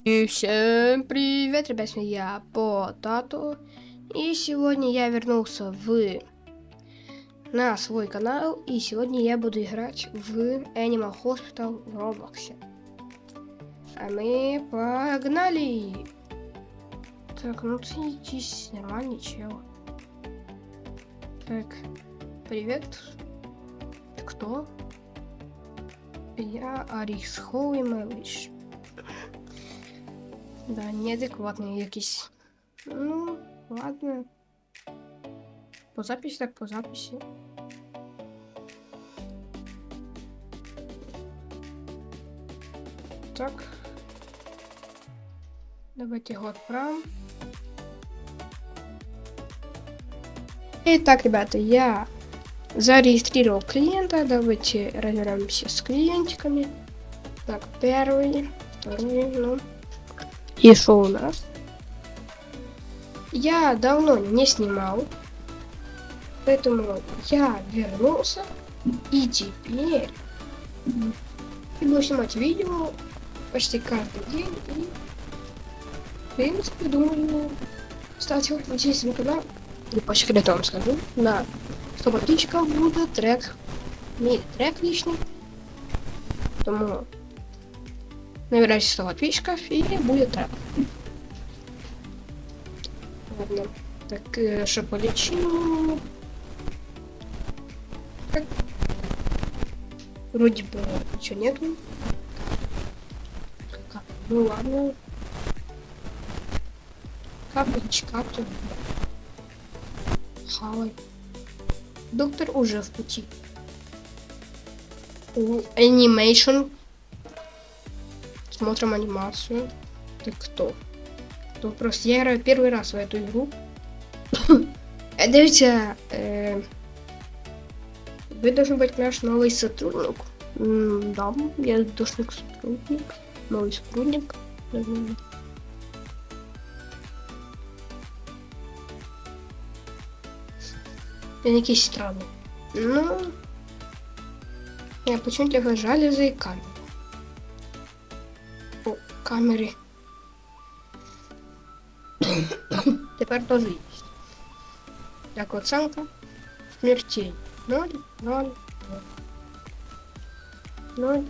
И всем привет, ребят, я Потато. И сегодня я вернулся на свой канал. И сегодня я буду играть в Animal Hospital в Роблоксе. А мы погнали! Так, ну ты идись, нормальный чел. Так, привет. Ты кто? Я Арис Хоуи Мелвиш. Да, неадекватний якийсь. Ну, ладно. По записи так по записи. Так. Давайте его отправим. Итак, ребята, я зарегистрировал клиента. Давайте разберемся с клиентиками. Так, первый, второй, ну. И что у нас? Я давно не снимал. Поэтому я вернулся. И теперь буду снимать видео почти каждый день. И в принципе, думаю, ставьте вот здесь на канал. И по секрету вам скажу. На 100 подписчиков будет трек. Не трек лишний. Поэтому набирайте 100 подписчиков и будет трек. Ладно. Так, что полечим? Так. Вроде бы ничего нету. Ну ладно. Капельчик, тут. Хавай. Доктор уже в пути. Анимейшн. Смотрим анимацию. Ты кто? То просто я играю первый раз в эту игру. Дивіться, вы должны быть наш новый сотрудник. Да, я должен сотрудник. Новый сотрудник. Він якийсь странный. Ну, я почему-то його жалюзи і камеру. О, камери. Тепер тоже есть. Так, оценка смертей. 0, 0, 0.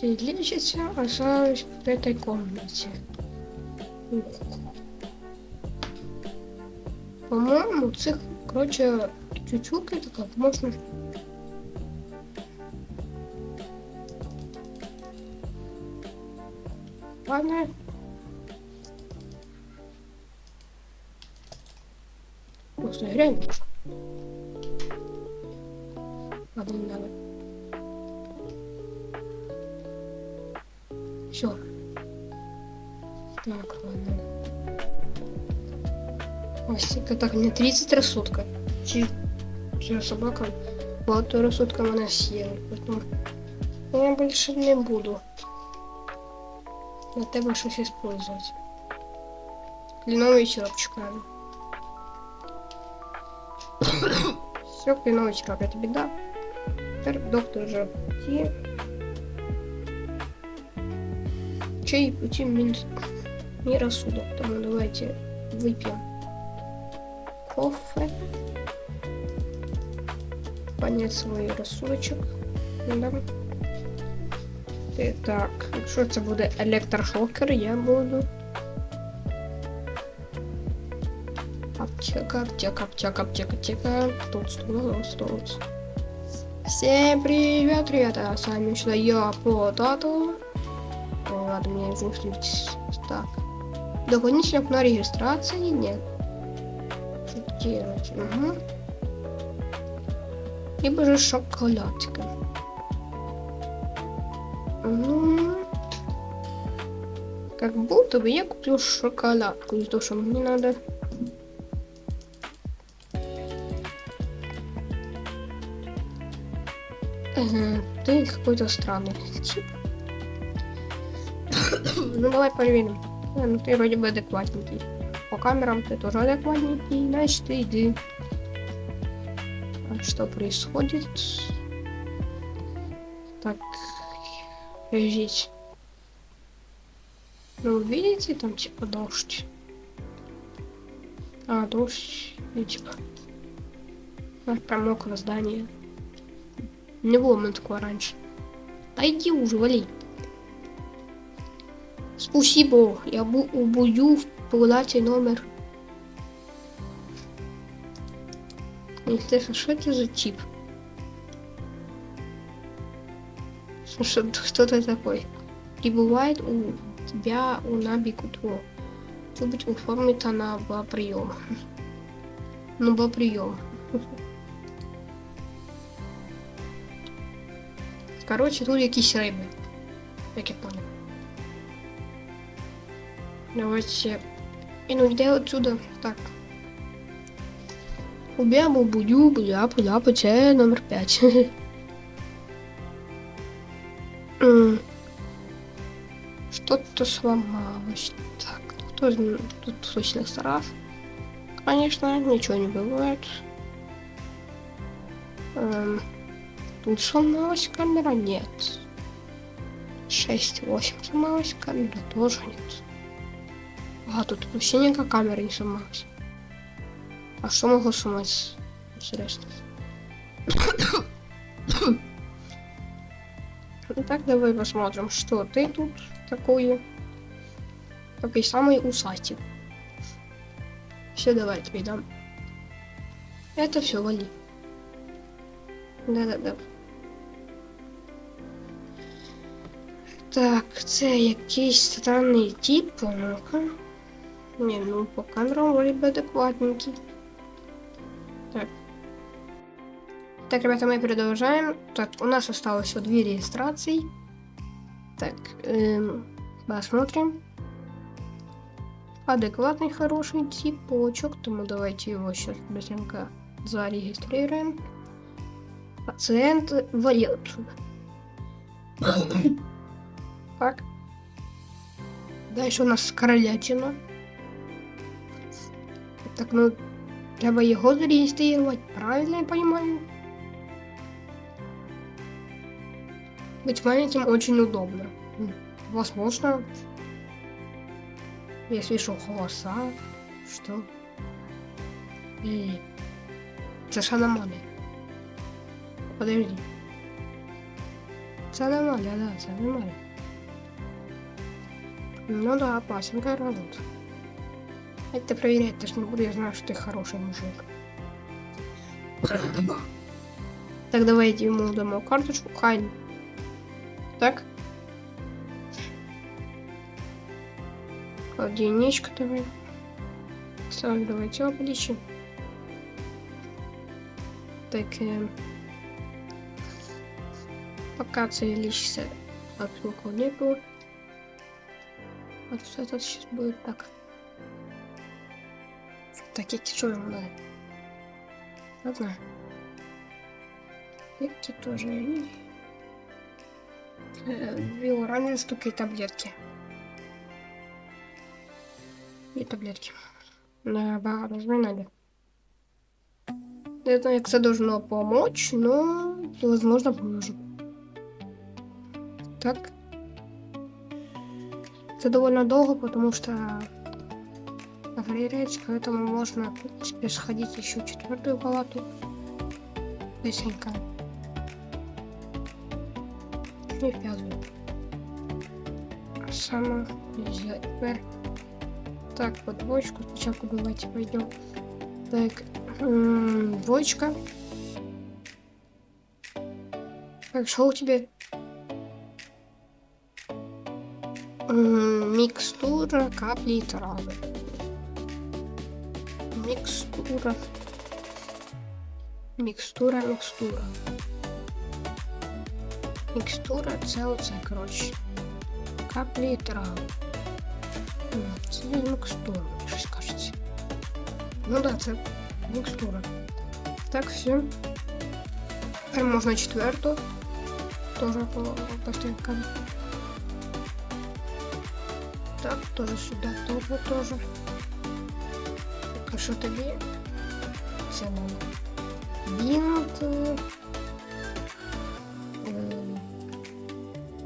Все лечится, осталось в этой комнате. По-моему, цих, короче, чуть-чуть это как можно. Ладно. Просто реально. Ладно, не надо. Все. Так, ладно. Астика, так, мне 30 рассудка. Чья собака багато рассудка мене съела. Поэтому я больше не буду на тебе щось использовать. Кленовый череп чекаю. Все, кленовый череп, я тебе дам. Теперь доктор уже пути. Чей пути минус не рассудок. Тому давайте выпьем кофе. Понять свой рассудочок. Да. Так, якщо це буде електрошокер, я буду. Аптека. Тут. Всем привет, ребята, с вами сюда я, Потато. Ладно, мне уже включить. Так. Дополнительно на регистрации нет. Шокировать. Угу. Либо же шоколадка. Ну, как будто бы я купил шоколадку из-за того, что мне надо. Ты какой-то странный тип. Ну давай проверим. Ну ты вроде бы адекватненький. По камерам ты тоже адекватненький, значит ты иди. А что происходит? Так. Подождите. Ну видите, там типа дождь. А, дождь, и типа. Промок в здание. Не было мы такого раньше. Да иди уже, вали. Спасибо, я буду в палате номер. Интересно, что это за тип? Что ты такой? Прибывает у тебя у Наби Кутро. Должен быть оформлено на прием. На прием. Короче, тут якісь риби. Як я понял. Давайте. И ну где отсюда? Так. Убьему бля, потеря номер 5. Что-то сломалось. Так, кто тут точно сараф? Конечно, ничего не бывает. Тут сломалась камера? Нет. 6-8 сломалась камера? Тоже нет. А, тут вообще никакая камера не сломалась. А что могло сломаться? Интересно. Итак, давай посмотрим, что ты тут такое. Такой самый усатый. Все, давай тебе дам. Это все, вали. Да. Так, це якийсь странний тип, ну-ка. Не, ну по камерам вроде бы адекватненький. Так, ребята, мы продолжаем. Так, у нас осталось всего 2 регистрации. Так, посмотрим. Адекватный, хороший типочек. Тому давайте его сейчас быстренько зарегистрируем. Пациент вали отсюда. Так. Дальше у нас королятина. Так, ну, треба его зарегистрировать. Правильно я понимаю? Быть маленьким очень удобно. Возможно, я слышу голоса. Что? Это ж она маме. Подожди. Це нормально, да, це нормально. Ну да, опасненькая работа. Это проверять даже не буду, я знаю, что ты хороший мужик. Так, давайте ему дамо карточку. Хайн. Так. Единичка давай. Сразу давайте обличим. Так, пока целишься от полковнику. Вот что тут сейчас будет так. Так, я что ему надо? Ладно. Эти тоже. Две оранжевые штуки и таблетки. И таблетки. Да, нужны надо. Не знаю, как это должно помочь, но возможно поможет. Так. Это довольно долго, потому что проверять, поэтому можно в принципе сходить еще в 4-ю палату. Быстренько. И в 5-ю. Самое сделать теперь. Так, по двоечку сначала давайте пойдем. Так, двоечка. Так, что у тебя? Микстура, капли и травы. Микстура. Микстура. Микстура, це оце, коротше. Каплі і трави. Це не мікстура, щось кажеться. Ну да, це мікстура. Так, все. Тепер можна 4-ту. Тоже по стрілкам. Так, тоже сюда, тоже. А що тобі? Це нам. Бинт.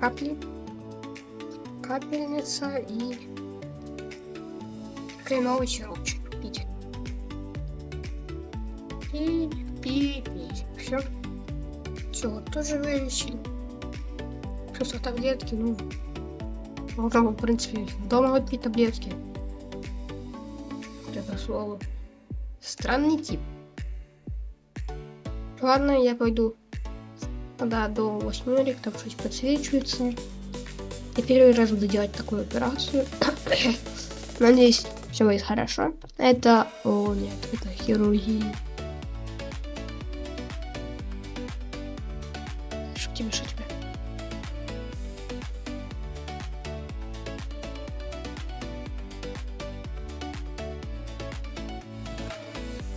Капли. Капельница и кленовый сиропчик пить. Пить. Все. Все, тоже вылечили. Просто таблетки, ну. Можно, в принципе, дома выпить таблетки. Это слово. Странный тип. Ладно, я пойду. Да, до 8, там что-то подсвечивается. Я первый раз буду делать такую операцию. Надеюсь, все будет хорошо. Это... О, нет, это хирургия. Что тебе?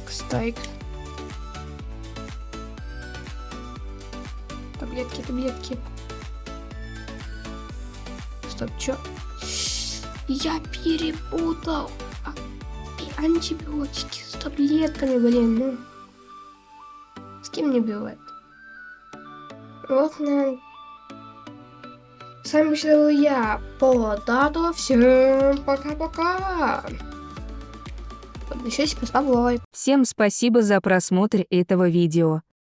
Стайк. Таблетки. Стоп, чё? Я перепутал. И антибиотики с таблетками, блин, ну. С кем не бывает? Ладно. С вами был я, Полотато. Всем пока-пока. Подпишись, поставь лайк. Всем спасибо за просмотр этого видео.